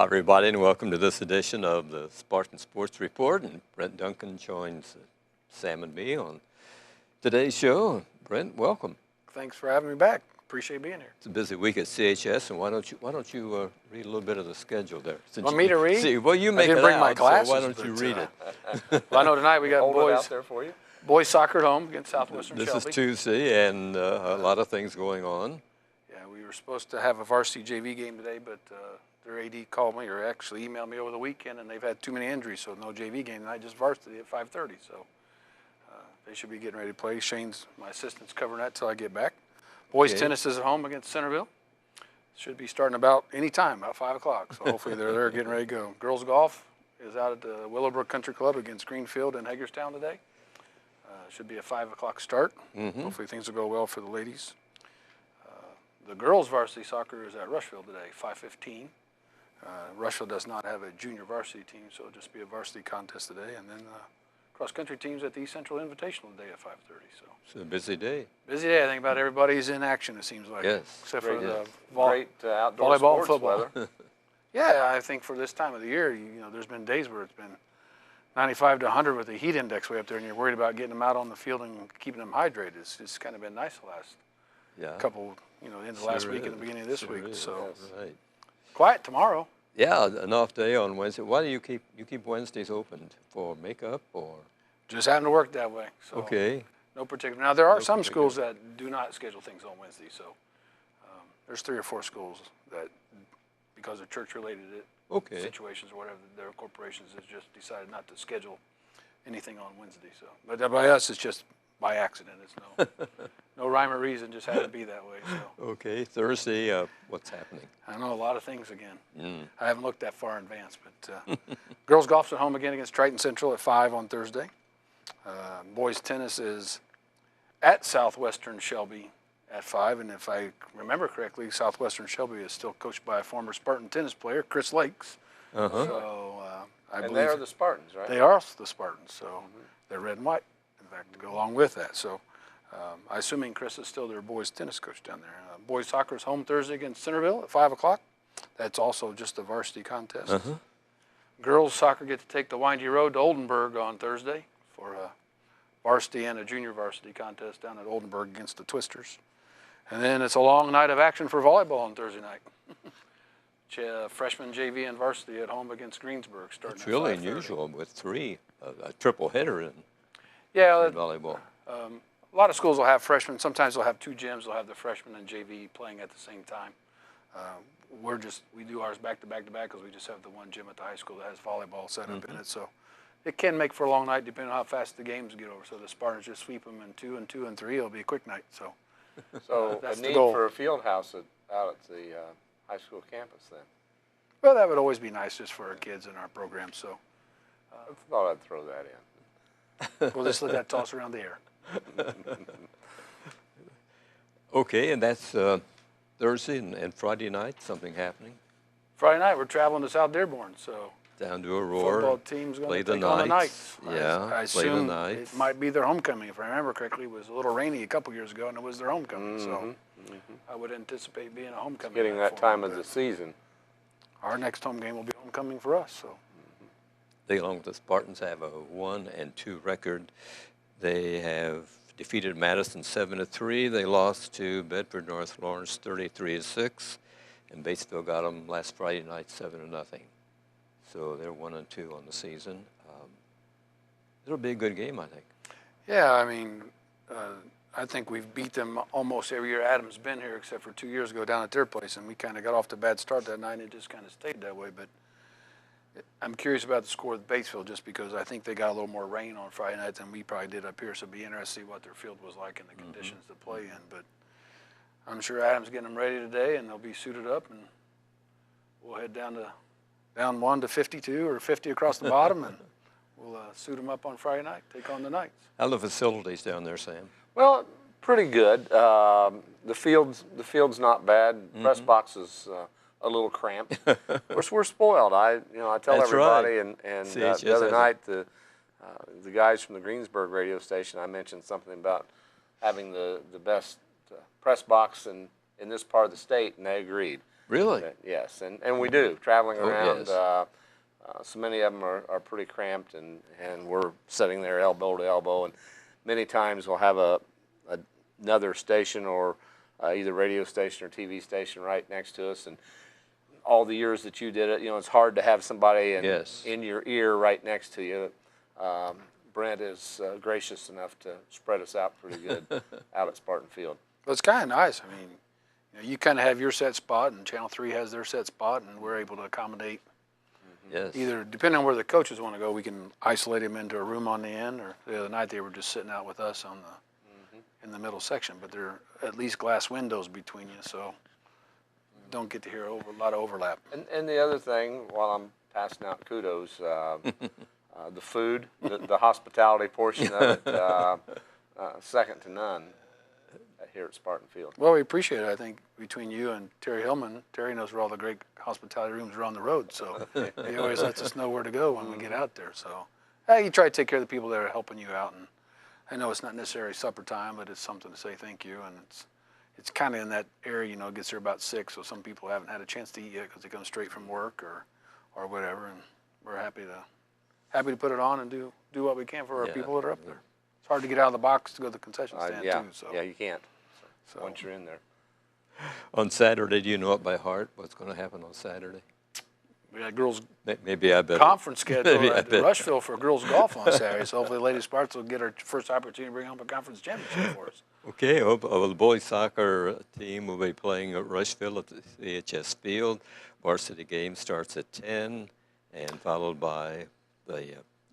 everybody, and welcome to this edition of the Spartan Sports Report. And Brent Duncan joins Sam and me on today's show. Brent, welcome. Thanks for having me back. Appreciate being here. It's a busy week at CHS, and why don't you read a little bit of the schedule there? Want me to read? See, well, you make I didn't it bring out, my glasses, so why don't you read it? Well, I know tonight we got Hold it out there for you. boys soccer at home against Southwestern This Shelby. is Tuesday, and a lot of things going on. Yeah, we were supposed to have a varsity JV game today, but their AD called me, or actually emailed me over the weekend, and they've had too many injuries, so no JV game tonight, just varsity at 5:30. So they should be getting ready to play. Shane's, my assistant's covering that till I get back. Boys tennis is at home against Centerville. Should be starting about any time, about 5 o'clock. So hopefully they're there getting ready to go. Girls golf is out at the Willowbrook Country Club against Greenfield in Hagerstown today. Should be a 5 o'clock start. Hopefully things will go well for the ladies. The girls varsity soccer is at Rushville today, 5:15. Rushville does not have a junior varsity team, so it'll just be a varsity contest today. And then cross-country teams at the East Central Invitational today at 5:30. So It's a busy day. busy day. I think about everybody's in action, it seems like. Yes. Except Great, for the great outdoor volleyball and sports football. weather. Yeah, I think for this time of the year, you know, there's been days where it's been 95 to 100 with the heat index way up there, and you're worried about getting them out on the field and keeping them hydrated. It's kind of been nice the last couple, you know, the end of last week and the beginning of this week. Is. So Right. quiet tomorrow. Yeah, an off day on Wednesday. Why do you keep Wednesdays open for makeup or? Just having to work that way. So Okay. no particular. Now, there are No some particular. schools that do not schedule things on Wednesday. So there's 3 or 4 schools that, because of church-related Okay. situations or whatever, their corporations has just decided not to schedule anything on Wednesday. So, but by us, it's just by accident. It's no rhyme or reason. Just had to be that way. So Okay. Thursday, what's happening? I know a lot of things again. Mm. I haven't looked that far in advance, but girls golf's at home again against Triton Central at 5 on Thursday. Boys tennis is at Southwestern Shelby at 5, and if I remember correctly, Southwestern Shelby is still coached by a former Spartan tennis player, Chris Lakes. So I And believe they are the Spartans, right? they are the Spartans, so they're red and white, in fact, to go along with that. So I'm assuming Chris is still their boys tennis coach down there. Boys soccer is home Thursday against Centerville at 5 o'clock. That's also just a varsity contest. Girls soccer get to take the windy road to Oldenburg on Thursday for a varsity and a junior varsity contest down at Oldenburg against the Twisters. And then it's a long night of action for volleyball on Thursday night. Freshman JV and varsity at home against Greensburg starting It's at really 5:30. unusual with 3, a triple header in Yeah, volleyball. a lot of schools will have freshmen. Sometimes they'll have 2 gyms. They'll have the freshmen and JV playing at the same time. We do ours back to back to back because we just have the one gym at the high school that has volleyball set up in it. So it can make for a long night depending on how fast the games get over. So the Spartans just sweep them in 2 and 2 and 3. It'll be a quick night. So So that's a the need goal. for a field house out at the high school campus then. well, that would always be nice just for our kids and our program. So I thought I'd throw that in. we'll just let that toss around the air. Okay, and that's Thursday and Friday night, something happening. Friday night we're traveling to South Dearborn. So Down to Aurora. football team's going play to the take on the Knights. Knights. Yeah, I play the assume Knights. it might be their homecoming. If I remember correctly, it was a little rainy a couple years ago, and it was their homecoming. So I would anticipate being a homecoming. Getting night that for time them, of the but season. our next home game will be homecoming for us. So They, along with the Spartans, have a 1-2 record. They have defeated Madison 7-3. They lost to Bedford North Lawrence 33-6, and Batesville got them last Friday night 7-0. So they're 1-2 on the season. It'll be a good game, I think. yeah, I mean, I think we've beat them almost every year Adam's been here, except for 2 years ago down at their place, and we kind of got off to a bad start that night, and it just kind of stayed that way. But I'm curious about the score with Batesville just because I think they got a little more rain on Friday night than we probably did up here, so it'd be interesting to see what their field was like and the conditions to play in. But I'm sure Adam's getting them ready today, and they'll be suited up, and we'll head down 1 to 52 or 50 across the bottom, and we'll suit them up on Friday night, take on the Knights. How are the facilities down there, Sam? Well, pretty good. The field's not bad. Press box is a little cramped. We're spoiled. I tell That's everybody, right. and CHS the other has night the guys from the Greensburg radio station, I mentioned something about having the best press box in this part of the state, and they agreed. Really? Yes, and we do, traveling Oh, around. yes. So many of them are pretty cramped, and we're sitting there elbow to elbow, and many times we'll have another station or either radio station or TV station right next to us. And all the years that you did it, it's hard to have somebody Yes. in your ear right next to you. Brent is gracious enough to spread us out pretty good out at Spartan Field. Well, it's kind of nice. I mean, you kind of have your set spot, and Channel 3 has their set spot, and we're able to accommodate. Yes. Either, depending on where the coaches want to go, we can isolate them into a room on the end, or the other night they were just sitting out with us on in the middle section. But there are at least glass windows between you, so don't get to hear a lot of overlap. And the other thing, while I'm passing out kudos, the food, the hospitality portion of it, second to none here at Spartan Field. Well, we appreciate it. I think between you and Terry Hillman, Terry knows where all the great hospitality rooms are on the road, so he always lets us know where to go when we get out there. So you try to take care of the people that are helping you out, and I know it's not necessarily supper time, but it's something to say thank you, and it's kind of in that area, it gets there about 6, so some people haven't had a chance to eat yet because they come straight from work or whatever, and we're happy to put it on and do what we can for our people that are up there. It's hard to get out of the box to go to the concession stand too. So. Yeah, you can't. So. Once you're in there. On Saturday, do you know it by heart? What's going to happen on Saturday? We had girls Maybe I better. conference schedule Maybe I at better. Rushville for girls golf on Saturday. So hopefully Lady Spartans will get her first opportunity to bring home a conference championship for us. Okay, well, the boys soccer team will be playing at Rushville at the CHS Field. Varsity game starts at 10 and followed by the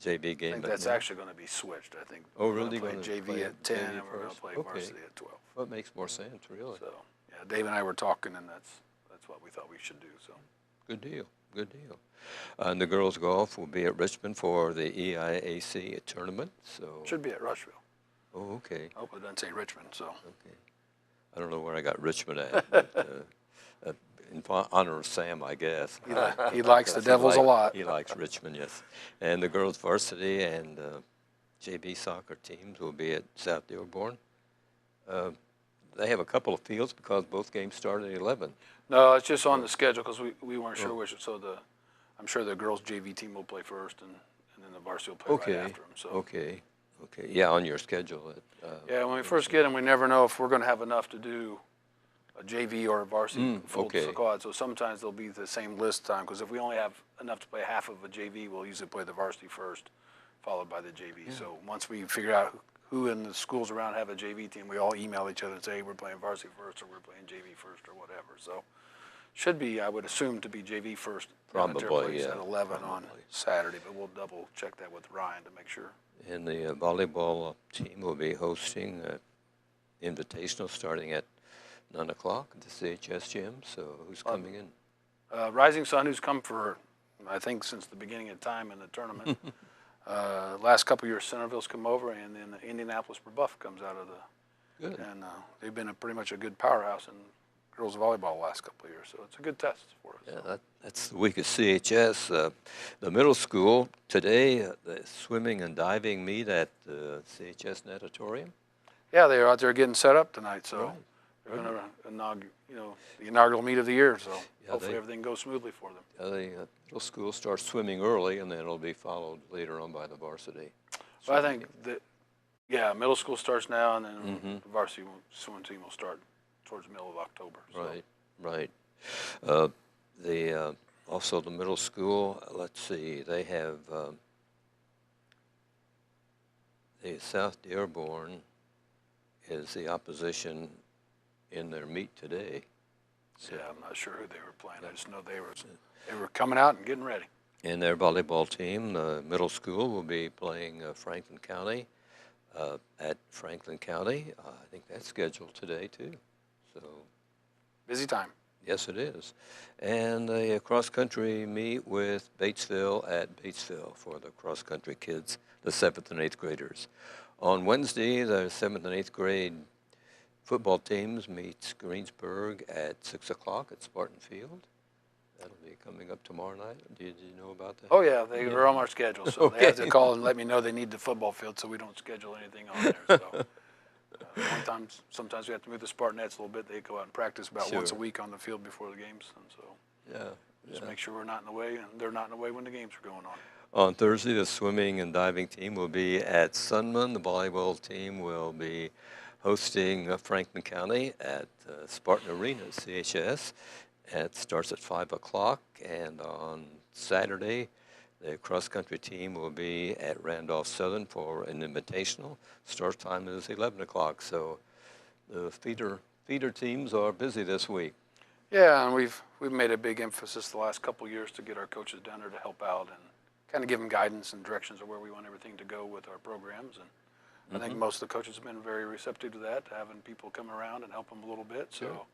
JV I game think at that's 9. actually going to be switched. I think Oh, we're really? going to play Gonna play JV at 10 JV and we're going to first? play Okay. varsity at 12. Well, it makes more sense, really. So yeah, Dave and I were talking, and that's what we thought we should do. So Good deal, good deal. And the girls' golf will be at Richmond for the EIAC tournament. So. should be at Rushville. Oh, okay. I hope it doesn't say Richmond. So Okay. I don't know where I got Richmond at, but in honor of Sam, I guess. he likes the Devils a lot. He likes Richmond, yes. And the girls' varsity and JV soccer teams will be at South Dearborn. They have a couple of fields because both games start at 11. No, it's just on the schedule because we weren't sure which. So I'm sure the girls' JV team will play first, and then the varsity will play right after them. So. Okay. Yeah, on your schedule. Yeah, when we first get them, we never know if we're going to have enough to do a JV or a varsity full squad. So sometimes they'll be the same list time because if we only have enough to play half of a JV, we'll usually play the varsity first, followed by the JV. So once we figure out who in the schools around have a JV team, we all email each other and say, hey, we're playing varsity first or we're playing JV first or whatever. So should be, I would assume, to be JV first. Probably, yeah. At 11 on Saturday, but we'll double check that with Ryan to make sure. And the volleyball team will be hosting invitational starting at 9 o'clock at the CHS gym. So who's coming in? Rising Sun, who's come for, I think, since the beginning of time in the tournament. Last couple of years, Centerville's come over, and then the Indianapolis Rebuff comes out of the. Good. And they've been pretty much a good powerhouse in girls volleyball the last couple of years, so it's a good test for us. Yeah, that's the week of CHS. The middle school today, the swimming and diving meet at the CHS Natatorium. Yeah, they're out there getting set up tonight, so Right. they're going to inaugurate, the inaugural meet of the year. So Yeah, hopefully everything goes smoothly for them. The middle school starts swimming early, and then it'll be followed later on by the varsity. Well, I think that, middle school starts now, and then the varsity swimming team will start towards the middle of October. So. Right. Also the middle school. Let's see. They have the South Dearborn is the opposition in their meet today. So, Yeah, I'm not sure who they were playing. I just know they were coming out and getting ready. in their volleyball team, the middle school will be playing Franklin County at Franklin County. I think that's scheduled today too. So. Busy time. Yes, it is. And the cross-country meet with Batesville at Batesville for the cross-country kids, the 7th and 8th graders. On Wednesday, the 7th and 8th grade football teams meet Greensburg at 6 o'clock at Spartan Field. That'll be coming up tomorrow night. Did you know about that? Oh, yeah, they were on our schedule, so they have to call and let me know they need the football field so we don't schedule anything on there. So Sometimes we have to move the Spartanettes a little bit. They go out and practice about once a week on the field before the games, and so just make sure we're not in the way, and they're not in the way when the games are going on. On Thursday, the swimming and diving team will be at Sunman. The volleyball team will be hosting Franklin County at Spartan Arena, CHS. It starts at 5 o'clock, and on Saturday, the cross-country team will be at Randolph Southern for an invitational. Start time is 11 o'clock, so the feeder teams are busy this week. Yeah, and we've made a big emphasis the last couple of years to get our coaches down there to help out and kind of give them guidance and directions of where we want everything to go with our programs. And I think most of the coaches have been very receptive to that, having people come around and help them a little bit. Sure. So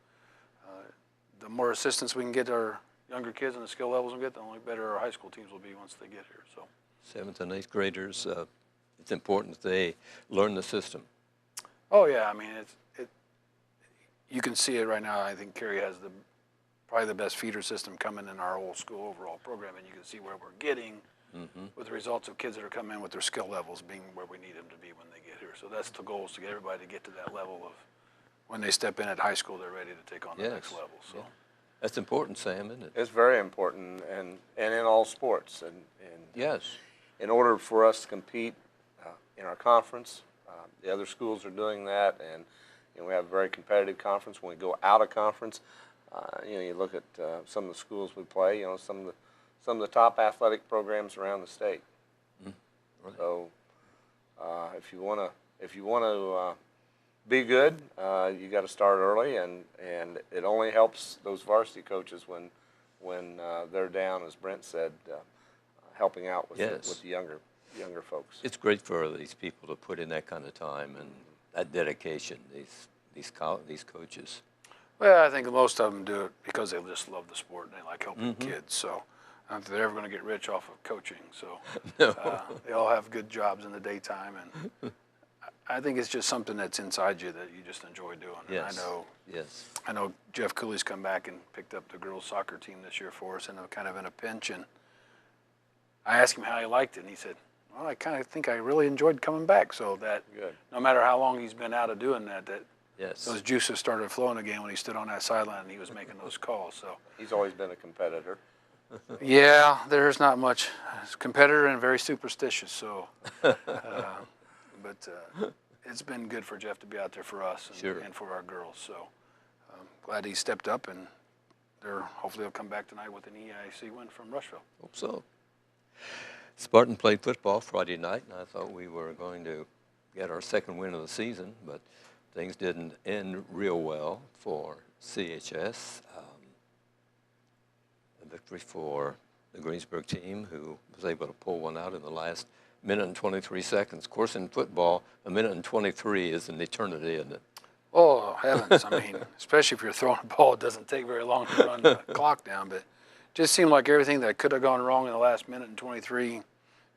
the more assistance we can get our younger kids and the skill levels we get, the only better our high school teams will be once they get here. So 7th and 8th graders, it's important that they learn the system. Oh yeah, I mean you can see it right now. I think Cary has probably the best feeder system coming in our whole school overall program, and you can see where we're getting with the results of kids that are coming in with their skill levels being where we need them to be when they get here. So that's the goal, is to get everybody to get to that level of when they step in at high school, they're ready to take on the next level. So that's important, Sam, isn't it? It's very important, and in all sports. And yes, in order for us to compete in our conference, the other schools are doing that, and we have a very competitive conference. When we go out of conference, you look at some of the schools we play. Some of the top athletic programs around the state. Right. So if you want to be good, you got to start early, and it only helps those varsity coaches when they're down, as Brent said, helping out with the younger folks. It's great for these people to put in that kind of time and that dedication. These coaches. Well, I think most of them do it because they just love the sport and they like helping kids. So I don't think they're ever going to get rich off of coaching. So they all have good jobs in the daytime, and I think it's just something that's inside you that you just enjoy doing. Yes. And I know Jeff Cooley's come back and picked up the girls' soccer team this year for us, and kind of in a pinch. And I asked him how he liked it, and he said, "Well, I kind of think I really enjoyed coming back." So that no matter how long he's been out of doing that those juices started flowing again when he stood on that sideline and he was making those calls. So he's always been a competitor. Yeah, there's not much. He's a competitor and very superstitious. So, but it's been good for Jeff to be out there for us and for our girls. So glad he stepped up, and hopefully they'll come back tonight with an EIC win from Rushville. Hope so. Spartan played football Friday night, and I thought we were going to get our second win of the season, but things didn't end real well for CHS. A victory for the Greensburg team, who was able to pull one out in the last minute and 23 seconds. Of course, in football, a minute and 23 is an eternity, isn't it? Oh, heavens. I mean, especially if you're throwing a ball, it doesn't take very long to run the clock down. But it just seemed like everything that could have gone wrong in the last minute and 23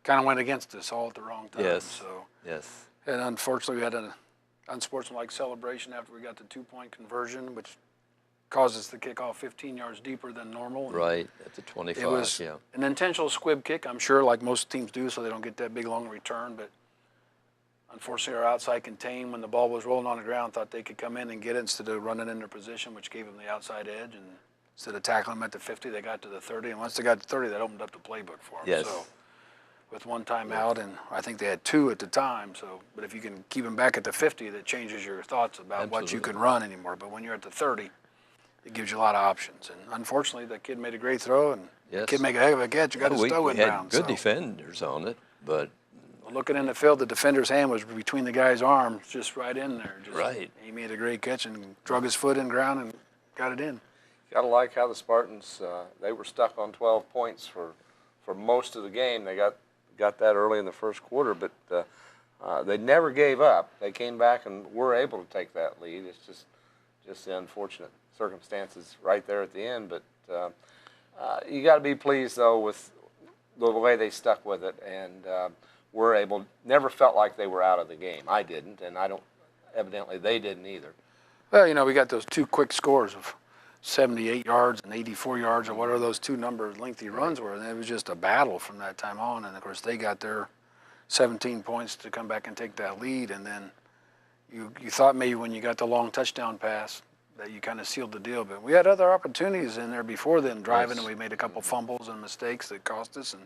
kind of went against us all at the wrong time. Yes. So, yes. And unfortunately, we had an unsportsmanlike celebration after we got the 2-point conversion, which caused us to kick off 15 yards deeper than normal. Right, at the 25, it was an intentional squib kick, I'm sure, like most teams do, so they don't get that big long return. But unfortunately, our outside contained when the ball was rolling on the ground, thought they could come in and get it instead of running in their position, which gave them the outside edge. And instead of tackling them at the 50, they got to the 30. And once they got to 30, that opened up the playbook for them. Yes. So with one timeout, and I think they had 2 at the time. So, but if you can keep them back at the 50, that changes your thoughts about what you can run anymore. But when you're at the 30, it gives you a lot of options. And unfortunately, the kid made a great throw, and the kid made a heck of a catch. You got his toe in bounds. We had good defenders on it, but looking in the field, the defender's hand was between the guy's arms, just right in there. Right. He made a great catch and drug his foot in ground and got it in. Got to like how the Spartans, they were stuck on 12 points for most of the game. They got that early in the first quarter, but they never gave up. They came back and were able to take that lead. It's just the unfortunate circumstances right there at the end. But you got to be pleased, though, with the way they stuck with it, and were able. Never felt like they were out of the game. I didn't, and I don't. Evidently, they didn't either. Well, we got those 2 quick scores of 78 yards and 84 yards, or whatever those 2 lengthy runs were. And it was just a battle from that time on. And of course, they got their 17 points to come back and take that lead. And then, you thought maybe when you got the long touchdown pass that you kind of sealed the deal, but we had other opportunities in there before then driving, and we made a couple fumbles and mistakes that cost us, and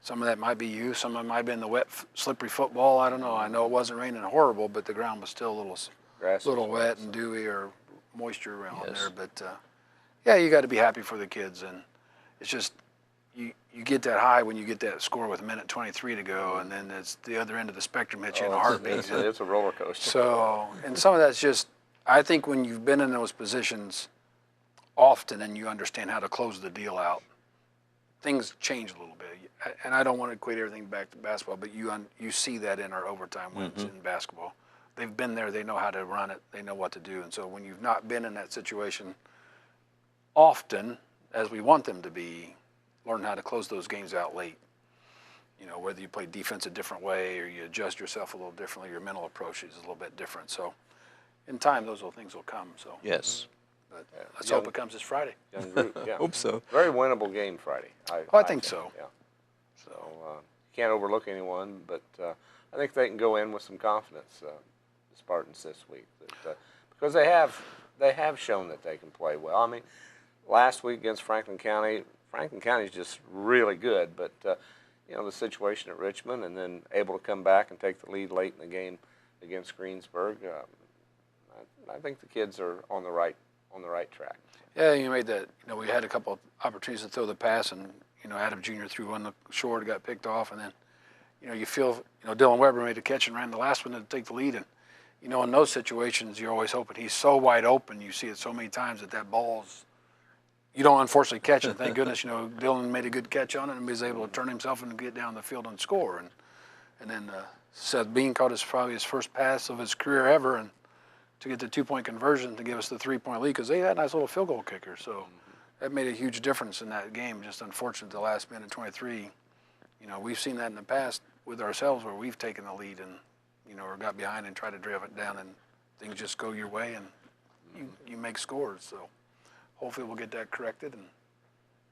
some of that might be you, some of it might have been the wet, slippery football. I don't know. I know it wasn't raining horrible, but the ground was still a little wet and dewy or moisture around there. But yeah, you got to be happy for the kids, and it's just you get that high when you get that score with a minute 23 to go, and then it's the other end of the spectrum hits you in a heartbeat. It's a roller coaster. So, and some of that's just, I think when you've been in those positions often and you understand how to close the deal out, things change a little bit. And I don't want to equate everything back to basketball, but you see that in our overtime wins in basketball. They've been there, they know how to run it, they know what to do. And so when you've not been in that situation often, as we want them to be, learn how to close those games out late. You know, whether you play defense a different way or you adjust yourself a little differently, your mental approach is a little bit different. So in time, those little things will come. So Yes. but let's hope it comes this Friday. Young group, yeah. Hope so. Very winnable game Friday. I think so. Yeah. So can't overlook anyone, but I think they can go in with some confidence, the Spartans this week, because they have shown that they can play well. I mean, last week against Franklin County is just really good, but you know, the situation at Richmond, and then able to come back and take the lead late in the game against Greensburg. I think the kids are on the right track. Yeah, you made that. You know, we had a couple of opportunities to throw the pass, and you know, Adam Jr. threw one short, got picked off, and then you know, you feel, you know, Dylan Weber made a catch and ran the last one to take the lead, and you know, in those situations, you're always hoping he's so wide open. You see it so many times that ball's, you don't unfortunately catch it. Thank goodness, you know, Dylan made a good catch on it and was able to turn himself and get down the field and score. And then Seth Bean caught probably his first pass of his career ever, and to get the 2-point conversion to give us the 3-point lead, because they had a nice little field goal kicker. So that made a huge difference in that game. Just unfortunate the last minute 23. You know, we've seen that in the past with ourselves where we've taken the lead and, you know, or got behind and tried to drive it down, and things just go your way and you make scores. So hopefully we'll get that corrected, and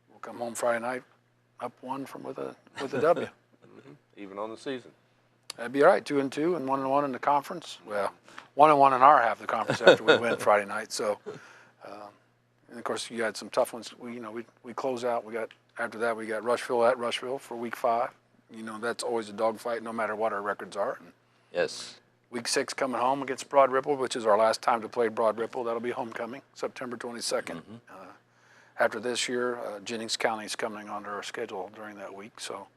we'll come home Friday night up one with a W. Even on the season. That'd be all right, 2-2 and 1-1 in the conference. Well, 1-1 in our half of the conference after we win Friday night. So, and of course you had some tough ones. We close out. After that we got Rushville at Rushville for week 5. You know, that's always a dogfight no matter what our records are. And Yes. week 6 coming home against Broad Ripple, which is our last time to play Broad Ripple. That'll be homecoming, September 22nd. After this year, Jennings County is coming onto our schedule during that week. So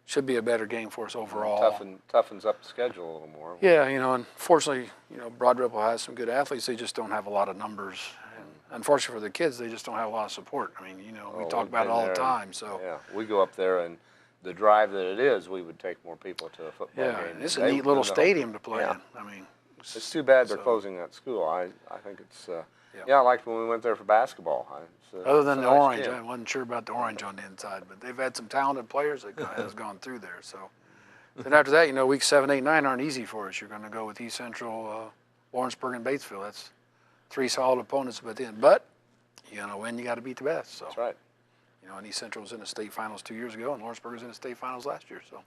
should be a better game for us overall. Toughens up the schedule a little more. Yeah, you know, unfortunately, you know, Broad Ripple has some good athletes. They just don't have a lot of numbers. And unfortunately for the kids, they just don't have a lot of support. I mean, you know, we talk about it all the time. So yeah, we go up there, and the drive that it is, we would take more people to a football game. Yeah, it's a neat little stadium to play in. I mean, it's too bad they're closing that school. I think it's I liked when we went there for basketball. Other than the nice orange, gym. I wasn't sure about the orange on the inside, but they've had some talented players that has gone through there. So then after that, you know, weeks 7, 8, 9 aren't easy for us. You're going to go with East Central, Lawrenceburg, and Batesville. That's 3 solid opponents, but you know, win, you got to beat the best. So that's right. you know, and East Central was in the state finals 2 years ago, and Lawrenceburg was in the state finals last year. So,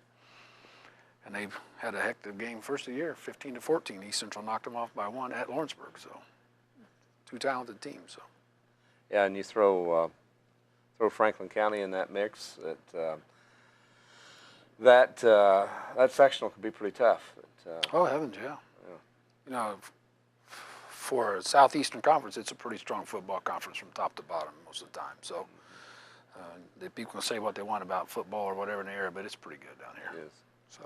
and they've had a heck of a game first of the year, 15-14. East Central knocked them off by 1 at Lawrenceburg. So 2 talented teams. So yeah, and you throw Franklin County in that mix. That sectional could be pretty tough. oh heavens, yeah. You know, for a Southeastern Conference, it's a pretty strong football conference from top to bottom most of the time. So the people can say what they want about football or whatever in the area, but it's pretty good down here. It is. So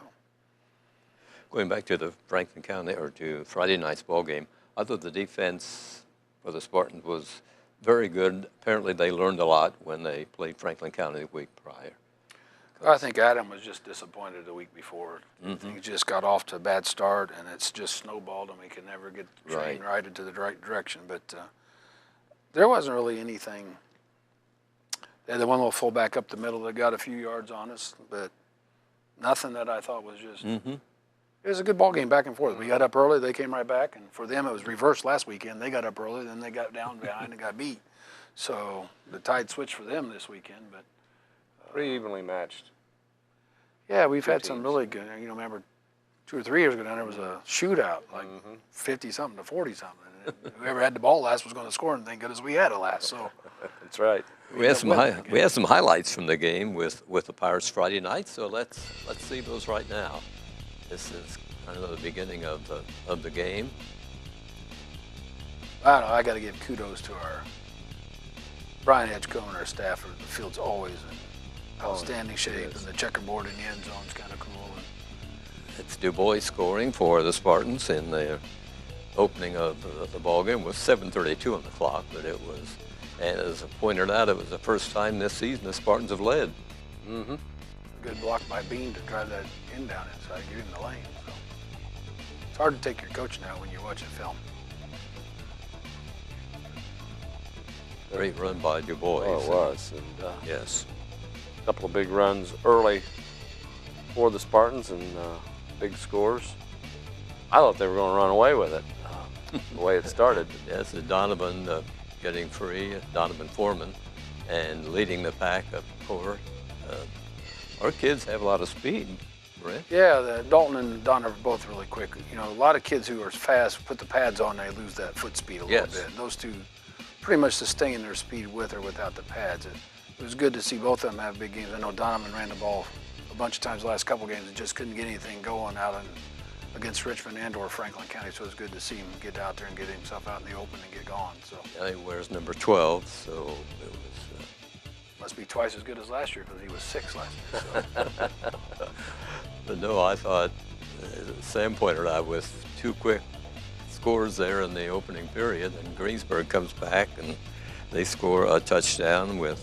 Going back to the Franklin County or to Friday night's ball game, I thought the defense for the Spartans was very good. Apparently, they learned a lot when they played Franklin County the week prior. I think Adam was just disappointed the week before. He just got off to a bad start, and it's just snowballed, and we can never get the train right into the right direction. But there wasn't really anything. They had the one little fullback up the middle that got a few yards on us, but nothing that I thought was just. It was a good ball game back and forth. We got up early, they came right back, and for them it was reversed last weekend. They got up early, then they got down behind and got beat. So the tide switched for them this weekend, but Pretty evenly matched. yeah, we've had teams. some really good. You know, remember 2 or 3 years ago, there was a shootout, like 50-something to 40-something. And whoever had the ball last was going to score, and thank goodness we had it last. So That's right. We had some highlights from the game with the Pirates Friday night. So let's see those right now. This is kind of the beginning of the game. I don't know. I got to give kudos to our Brian Edgecombe and our staff. The field's always in outstanding shape, and the checkerboard in the end zone's kind of cool. It's Du Bois scoring for the Spartans in the opening of the ball game. It was 7:32 on the clock, but it was, and as I pointed out, it was the first time this season the Spartans have led. Mm-hmm. Good block by Bean to drive that in down inside, give him the lane. So it's hard to take your coaching out when you're watching film. Great run by Du Bois. Oh, it was. And, yes. A couple of big runs early for the Spartans and big scores. I thought they were going to run away with it the way it started. Yes, Donovan getting free, Donovan Foreman, and leading the pack up court. Our kids have a lot of speed, Brent. Yeah, Dalton and Don are both really quick. You know, a lot of kids who are fast put the pads on, they lose that foot speed a little bit. And those two pretty much sustain their speed with or without the pads. It was good to see both of them have big games. I know Donovan ran the ball a bunch of times the last couple games and just couldn't get anything going out against Richmond and/or Franklin County. So it was good to see him get out there and get himself out in the open and get going. So yeah, he wears number 12, so it was. Must be twice as good as last year because he was 6 last year. So. But no, I thought Sam pointed out with 2 quick scores there in the opening period, and Greensburg comes back and they score a touchdown with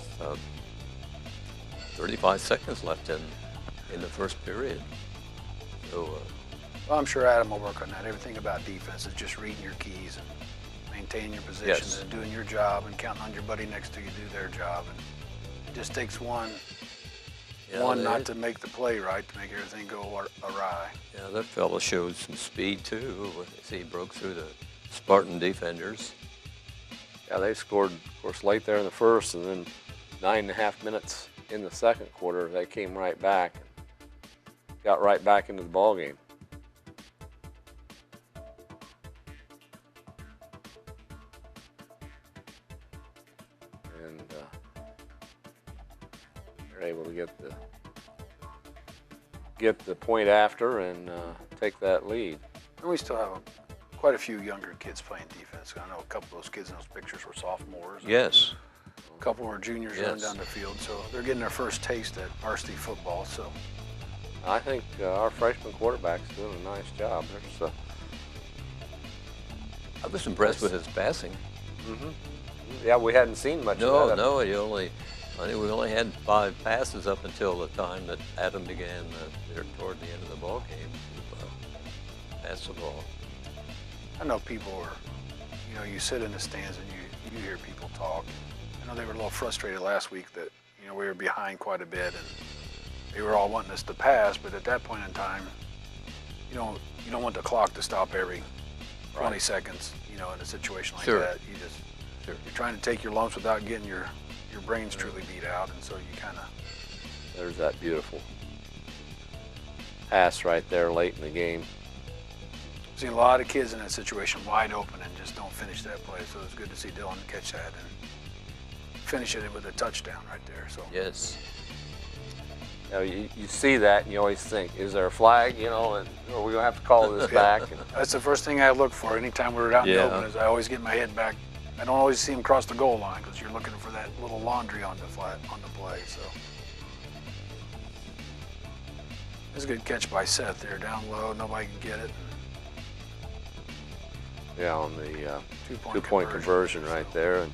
35 seconds left in the first period. So. Well, I'm sure Adam will work on that. Everything about defense is just reading your keys and maintaining your position and doing your job and counting on your buddy next to you do their job. And it just takes one not to make the play right, to make everything go awry. Yeah, that fellow showed some speed too. He broke through the Spartan defenders. Yeah, they scored, of course, late there in the first, and then 9.5 minutes in the second quarter, they came right back, got right back into the ball game. And they're able to get the point after and take that lead. And we still have quite a few younger kids playing defense. I know a couple of those kids in those pictures were sophomores. Yes. A couple were juniors running down the field, so they're getting their first taste at varsity football. So I think our freshman quarterback's doing a nice job. I was impressed with his passing. Mm-hmm. Yeah, we hadn't seen much of that. No, we only had 5 passes up until the time that Adam began there toward the end of the ball game to pass the ball. I know people are, you know, you sit in the stands and you hear people talk. I know they were a little frustrated last week that, you know, we were behind quite a bit and they were all wanting us to pass, but at that point in time, you don't want the clock to stop every 20 seconds, you know, in a situation like that. You're trying to take your lumps without getting your brains truly beat out, and so you kind of. There's that beautiful pass right there late in the game. I've seen a lot of kids in that situation wide open and just don't finish that play, so it's good to see Dylan catch that and finish it with a touchdown right there. So yes. You know, you see that and you always think, is there a flag? You know, and are we gonna have to call this back? And that's the first thing I look for anytime we're out in the open. Is I always get my head back. I don't always see him cross the goal line because you're looking for that little laundry on the play. So it's a good catch by Seth there, down low, nobody can get it. Yeah, on the two-point conversion right so. there, and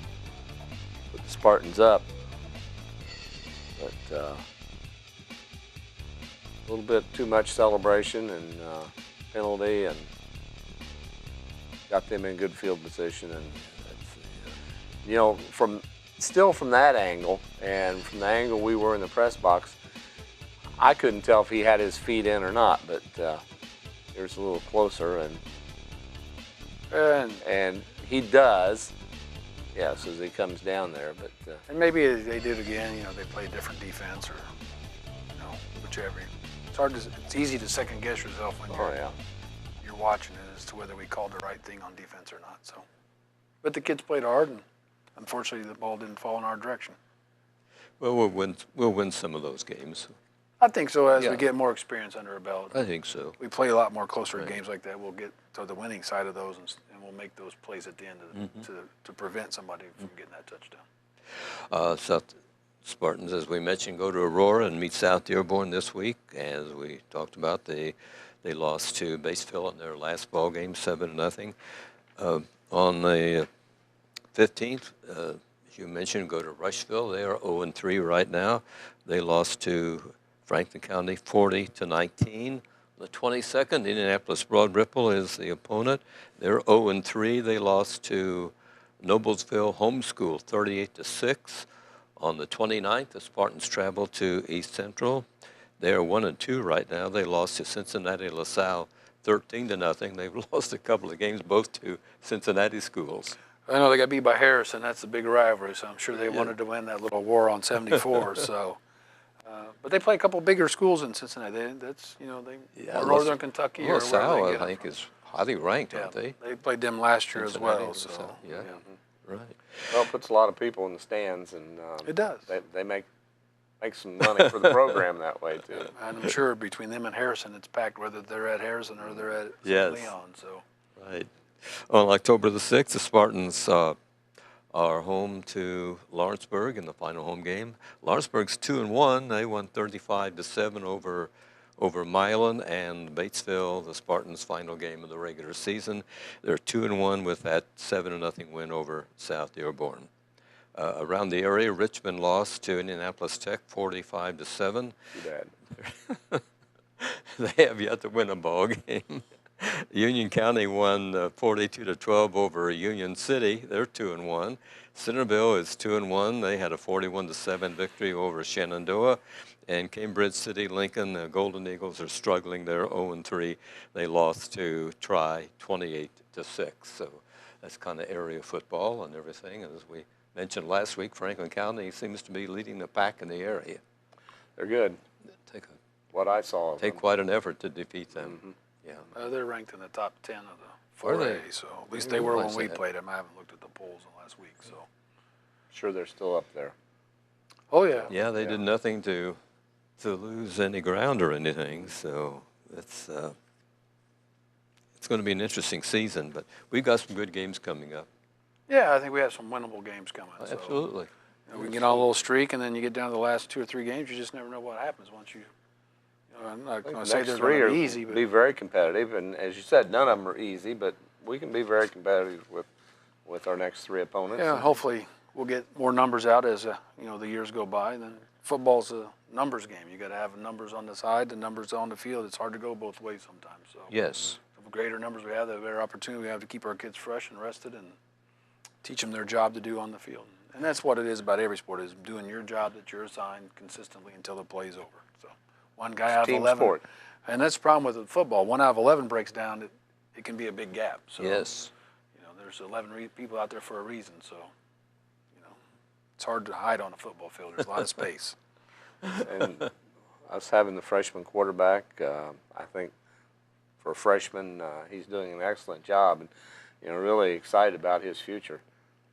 put the Spartans up. But a little bit too much celebration and penalty, and got them in good field position. And you know, from that angle, and from the angle we were in the press box, I couldn't tell if he had his feet in or not. But here's a little closer, and he does. Yes, as he comes down there. But and maybe they did again. You know, they play different defense, or you know, whichever. It's easy to second guess yourself when you're watching it as to whether we called the right thing on defense or not. So, but the kids played hard, and unfortunately, the ball didn't fall in our direction. Well, we'll win some of those games. I think so. As we get more experience under our belt, I think so. We play a lot more closer games like that. We'll get to the winning side of those, and we'll make those plays at the end to prevent somebody from getting that touchdown. South Spartans, as we mentioned, go to Aurora and meet South Dearborn this week. As we talked about, they lost to Batesville in their last ball game, 7-0. On the 15th, as you mentioned, go to Rushville. They are 0-3 right now. They lost to Franklin County 40-19. The 22nd, Indianapolis Broad Ripple is the opponent. They're 0-3. They lost to Noblesville Homeschool 38-6. On the 29th, the Spartans travel to East Central. They are 1-2 right now. They lost to Cincinnati LaSalle 13-0. They've lost a couple of games, both to Cincinnati schools. I know they got beat by Harrison. That's a big rivalry, so I'm sure they wanted to win that little war on 74. So, but they play a couple bigger schools in Cincinnati. That's Northern Kentucky or LaSalle, wherever they I think, is highly ranked, aren't they? They played them last year as well. So yeah. Right. Well, it puts a lot of people in the stands, and it does. They make some money for the program that way too. And I'm sure between them and Harrison, it's packed, whether they're at Harrison or they're at Leon. So. Right. On October the 6th, the Spartans are home to Lawrenceburg in the final home game. Lawrenceburg's 2-1. They won 35-7 over Milan and Batesville, the Spartans' final game of the regular season. They're 2-1 with that 7-0 win over South Dearborn. Around the area, Richmond lost to Indianapolis Tech 45-7. Too bad. They have yet to win a ball game. Union County won 42-12 over Union City. They're 2-1. Centerville is 2-1. They had a 41-7 victory over Shenandoah. And Cambridge City, Lincoln, the Golden Eagles are struggling. They're 0-3. They lost to Tri 28-6. So that's kind of area football and everything. And as we mentioned last week, Franklin County seems to be leading the pack in the area. They're good. What I saw of them. Quite an effort to defeat them. Mm-hmm. Yeah. They're ranked in the top 10 of the 4A, so at least they were when we played them. I haven't looked at the polls in the last week, so. Sure, they're still up there. Oh, yeah. Yeah, they did nothing to lose any ground or anything, so it's going to be an interesting season, but we've got some good games coming up. Yeah, I think we have some winnable games coming. Absolutely. So, we can get on a little streak, and then you get down to the last 2 or 3 games, you just never know what happens once you. I'm not going to say they're going to be easy, but be very competitive. And as you said, none of them are easy, but we can be very competitive with our next 3 opponents. Yeah, hopefully we'll get more numbers out as the years go by. And then football's a numbers game. You got to have numbers on the side, the numbers on the field. It's hard to go both ways sometimes. So yes, the greater numbers we have, the better opportunity we have to keep our kids fresh and rested and teach them their job to do on the field. And that's what it is about every sport: is doing your job that you're assigned consistently until the play's over. So. One guy out of 11, sport. And that's the problem with football. 1 out of 11 breaks down, it can be a big gap. So, yes. There's 11 people out there for a reason. So, it's hard to hide on a football field. There's a lot of space. And us having the freshman quarterback, I think for a freshman, he's doing an excellent job, and really excited about his future.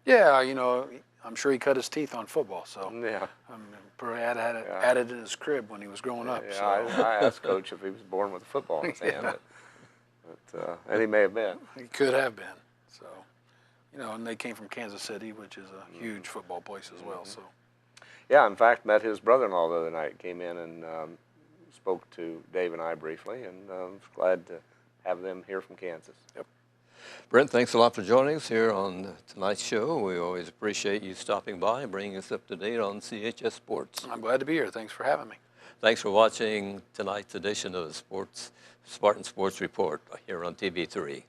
Yeah, I'm sure he cut his teeth on football. So yeah. Probably had it in his crib when he was growing up. Yeah, so. I asked Coach if he was born with a football in his hand, but and he may have been. He could have been. So, and they came from Kansas City, which is a huge football place as well. So. Yeah, in fact, met his brother-in-law the other night. Came in and spoke to Dave and I briefly, and was glad to have them here from Kansas. Yep. Brent, thanks a lot for joining us here on tonight's show. We always appreciate you stopping by and bringing us up to date on CHS Sports. I'm glad to be here. Thanks for having me. Thanks for watching tonight's edition of the Spartan Sports Report here on TV3.